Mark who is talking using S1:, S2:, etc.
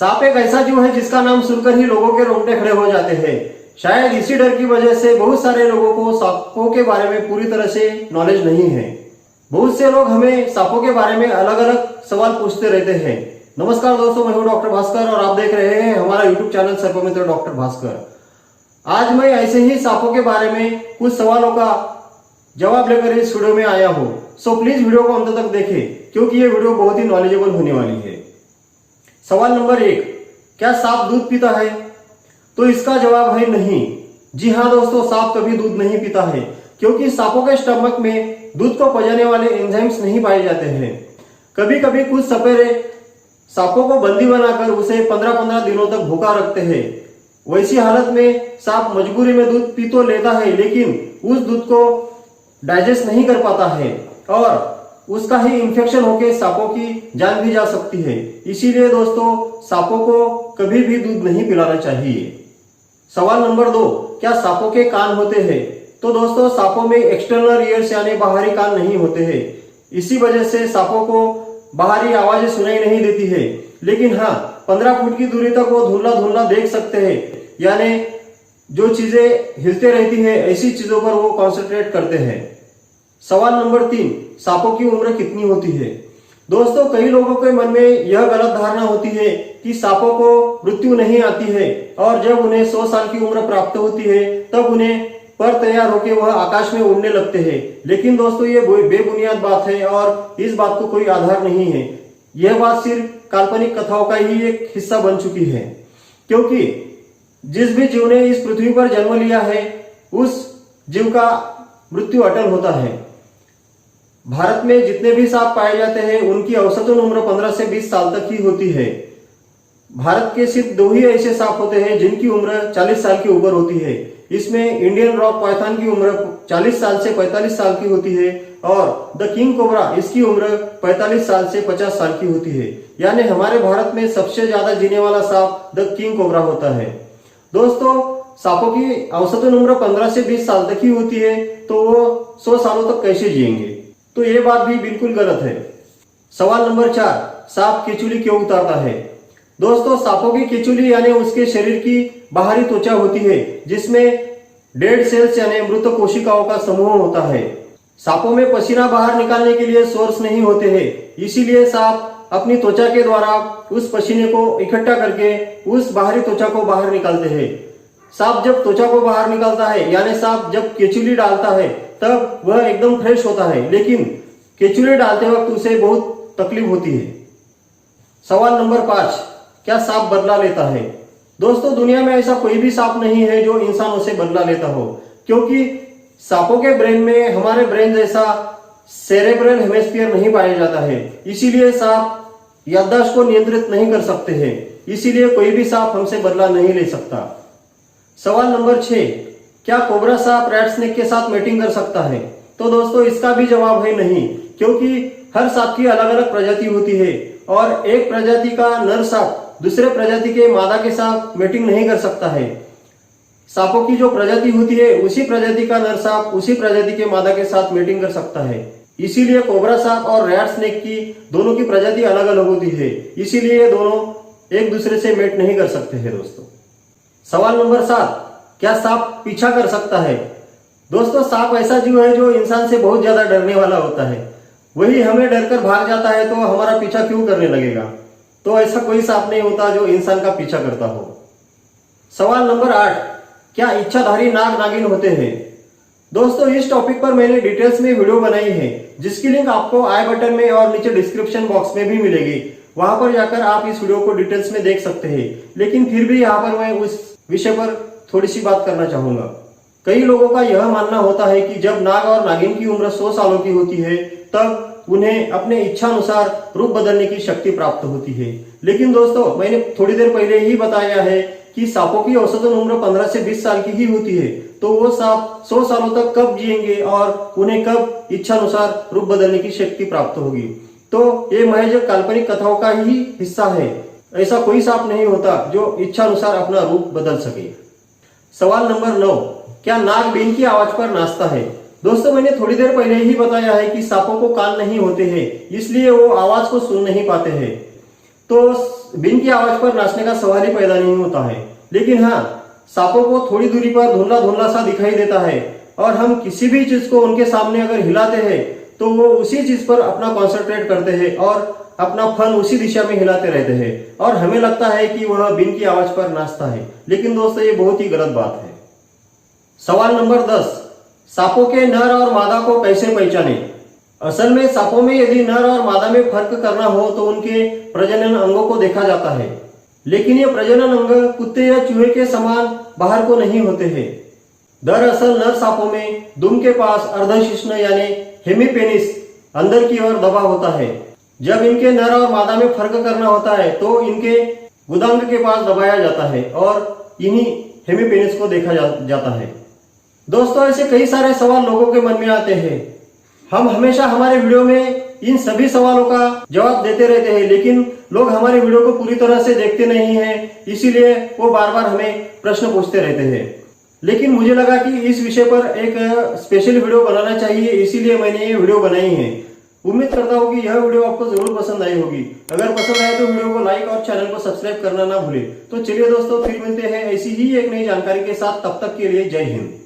S1: सांप एक ऐसा जीव है जिसका नाम सुनकर ही लोगों के रोंगटे खड़े हो जाते हैं। शायद इसी डर की वजह से बहुत सारे लोगों को सांपों के बारे में पूरी तरह से नॉलेज नहीं है। बहुत से लोग हमें सांपों के बारे में अलग अलग सवाल पूछते रहते हैं। नमस्कार दोस्तों, मैं हूं डॉक्टर भास्कर और आप देख रहे हैं हमारा यूट्यूब चैनल सर्पमित्र डॉक्टर भास्कर। आज मैं ऐसे ही सांपों के बारे में कुछ सवालों का जवाब लेकर इस वीडियो में आया हूं। सो प्लीज वीडियो को अंत तक देखें क्योंकि ये वीडियो बहुत ही नॉलेजेबल होने वाली है। सवाल नंबर 1, क्या सांप दूध पीता है? तो इसका जवाब है नहीं। जी हाँ दोस्तों, सांप कभी दूध नहीं पीता है क्योंकि सांपों के स्टमक में दूध को पचाने वाले एंजाइम्स नहीं पाए जाते हैं। कभी कभी कुछ सपेरे सांपों को बंदी बनाकर उसे 15-15 दिनों तक भूखा रखते हैं। वैसी हालत में सांप मजबूरी में दूध पी तो लेता है लेकिन उस दूध को डाइजेस्ट नहीं कर पाता है और उसका ही इन्फेक्शन होकर सांपों की जान भी जा सकती है। इसीलिए दोस्तों सांपों को कभी भी दूध नहीं पिलाना चाहिए। सवाल नंबर 2, क्या सांपों के कान होते हैं? तो दोस्तों सांपों में एक्सटर्नल ईयर्स यानी बाहरी कान नहीं होते हैं। इसी वजह से सांपों को बाहरी आवाजें सुनाई नहीं देती है। लेकिन हाँ, 15 फुट की दूरी तक वो धुंधला धुंधला देख सकते हैं, यानी जो चीजें हिलते रहती है ऐसी चीजों पर वो कॉन्सेंट्रेट करते हैं। सवाल नंबर 3, सांपों की उम्र कितनी होती है? दोस्तों कई लोगों के मन में यह गलत धारणा होती है कि सांपों को मृत्यु नहीं आती है और जब उन्हें 100 साल की उम्र प्राप्त होती है तब उन्हें पर तैयार होकर वह आकाश में उड़ने लगते हैं। लेकिन दोस्तों ये बेबुनियाद बात है और इस बात को कोई आधार नहीं है। यह बात सिर्फ काल्पनिक कथाओं का ही एक हिस्सा बन चुकी है, क्योंकि जिस भी जीव ने इस पृथ्वी पर जन्म लिया है उस जीव का मृत्यु अटल होता है। भारत में जितने भी सांप पाए जाते हैं उनकी औसतन उम्र 15 से 20 साल तक ही होती है। भारत के सिर्फ 2 ही ऐसे सांप होते हैं जिनकी उम्र 40 साल के ऊपर होती है। इसमें इंडियन रॉक पाइथन की उम्र 40 साल से 45 साल की होती है और द किंग कोबरा इसकी उम्र 45 साल से 50 साल की होती है। यानी हमारे भारत में सबसे ज्यादा जीने वाला सांप द किंग कोबरा होता है। दोस्तों सांपों की औसतन उम्र 15 से 20 साल तक ही होती है, तो वो 100 सालों तक कैसे जिएंगे? तो ये बात भी बिल्कुल गलत है। सवाल नंबर 4, सांप केचुली क्यों उतारता है? दोस्तों सांपों की केचुली यानी उसके शरीर की बाहरी त्वचा होती है जिसमें डेड सेल्स यानी मृत कोशिकाओं का समूह होता है। सांपों में पसीना बाहर निकालने के लिए सोर्स नहीं होते हैं, इसीलिए सांप अपनी त्वचा के द्वारा उस पसीने को इकट्ठा करके उस बाहरी त्वचा को बाहर निकालते हैं। सांप जब त्वचा को बाहर निकालता है यानी सांप जब केचुली डालता है तब वह एकदम फ्रेश होता है, लेकिन केचुली डालते वक्त उसे बहुत तकलीफ होती है। सवाल नंबर 5, क्या सांप बदला लेता है? दोस्तों दुनिया में ऐसा कोई भी सांप नहीं है जो इंसानों से बदला लेता हो, क्योंकि सांपों के ब्रेन में हमारे ब्रेन जैसा सेरेब्रल हेमिस्फीयर नहीं पाया जाता है। इसीलिए सांप याददाश्त को नियंत्रित नहीं कर सकते हैं, इसीलिए कोई भी सांप हमसे बदला नहीं ले सकता। सवाल नंबर 6, क्या कोबरा सांप रैट स्नेक के साथ मेटिंग कर सकता है? तो दोस्तों इसका भी जवाब है नहीं, क्योंकि हर सांप की अलग अलग प्रजाति होती है और एक प्रजाति का नर सांप दूसरे प्रजाति के मादा के साथ मेटिंग नहीं कर सकता है। सांपों की जो प्रजाति होती है उसी प्रजाति का नर सांप उसी प्रजाति के मादा के साथ मेटिंग कर सकता है। इसीलिए कोबरा सांप और रैट स्नेक की दोनों की प्रजाति अलग अलग होती है, इसीलिए दोनों एक दूसरे से मेट नहीं कर सकते हैं। दोस्तों सवाल नंबर 7, क्या सांप पीछा कर सकता है? दोस्तों सांप ऐसा जीव है जो इंसान से बहुत ज्यादा डरने वाला होता है। वही हमें डरकर भाग जाता है तो हमारा पीछा क्यों करने लगेगा? तो ऐसा कोई सांप नहीं होता जो इंसान का पीछा करता हो। सवाल नंबर 8, क्या इच्छाधारी नाग नागिन होते हैं? दोस्तों इस टॉपिक पर मैंने डिटेल्स में वीडियो बनाई है जिसकी लिंक आपको आई बटन में और नीचे डिस्क्रिप्शन बॉक्स में भी मिलेगी। वहां पर जाकर आप इस वीडियो को डिटेल्स में देख सकते हैं। लेकिन फिर भी यहाँ पर मैं उस विषय पर थोड़ी सी बात करना चाहूंगा। कई लोगों का यह मानना होता है कि जब नाग और नागिन की उम्र 100 सालों की होती है तब उन्हें अपने इच्छा अनुसार रूप बदलने की शक्ति प्राप्त होती है। लेकिन दोस्तों मैंने थोड़ी देर पहले ही बताया है कि सांपों की औसतन उम्र 15 से 20 साल की ही होती है, तो वो सांप 100 सालों तक कब जिएंगे और उन्हें कब इच्छा अनुसार रूप बदलने की शक्ति प्राप्त होगी? तो ये महज काल्पनिक कथाओं का ही हिस्सा है। ऐसा कोई सांप नहीं होता जो इच्छा अनुसार अपना रूप बदल सके। सवाल नंबर 9, क्या नाग बीन की आवाज पर नाचता है? दोस्तों मैंने थोड़ी देर पहले ही बताया है कि सांपों को कान नहीं होते हैं, इसलिए वो आवाज को सुन नहीं पाते हैं। तो बीन की आवाज पर नाचने का सवाल ही पैदा नहीं होता है। लेकिन हाँ, सांपों को थोड़ी दूरी पर धुंधला धुंधला सा दिखाई देता है और हम किसी भी चीज को उनके सामने अगर हिलाते हैं तो वो उसी चीज पर अपना कॉन्सेंट्रेट करते हैं और अपना फन उसी दिशा में हिलाते रहते हैं और हमें लगता है कि वह बीन की आवाज पर नाचता है। लेकिन दोस्तों, ये बहुत ही गलत बात है। सवाल नंबर 10, सांपों के नर और मादा को कैसे पहचाने? असल में सांपों में यदि नर और मादा में फर्क करना हो तो उनके प्रजनन अंगों को देखा जाता है। लेकिन ये प्रजनन अंग कुत्ते या चूहे के समान बाहर को नहीं होते हैं। दरअसल नर सांपों में दुम के पास अर्धशिश्न यानी हेमीपेनिस अंदर की ओर दबा होता है। जब इनके नर और मादा में फर्क करना होता है तो इनके गुदांग के पास दबाया जाता है और इन्हीं हेमीपेनिस को देखा जाता है। दोस्तों, ऐसे कई सारे सवाल लोगों के मन में आते हैं। हम हमेशा हमारे वीडियो में इन सभी सवालों का जवाब देते रहते हैं, लेकिन लोग हमारे वीडियो को पूरी तरह से देखते नहीं हैं, इसीलिए वो बार बार हमें प्रश्न पूछते रहते हैं। लेकिन मुझे लगा कि इस विषय पर एक स्पेशल वीडियो बनाना चाहिए, इसीलिए मैंने ये वीडियो बनाई है। उम्मीद करता हूँ कि यह वीडियो आपको जरूर पसंद आई होगी। अगर पसंद आए तो वीडियो को लाइक और चैनल को सब्सक्राइब करना ना भूले। तो चलिए दोस्तों, फिर मिलते हैं ऐसी ही एक नई जानकारी के साथ। तब तक के लिए जय हिंद।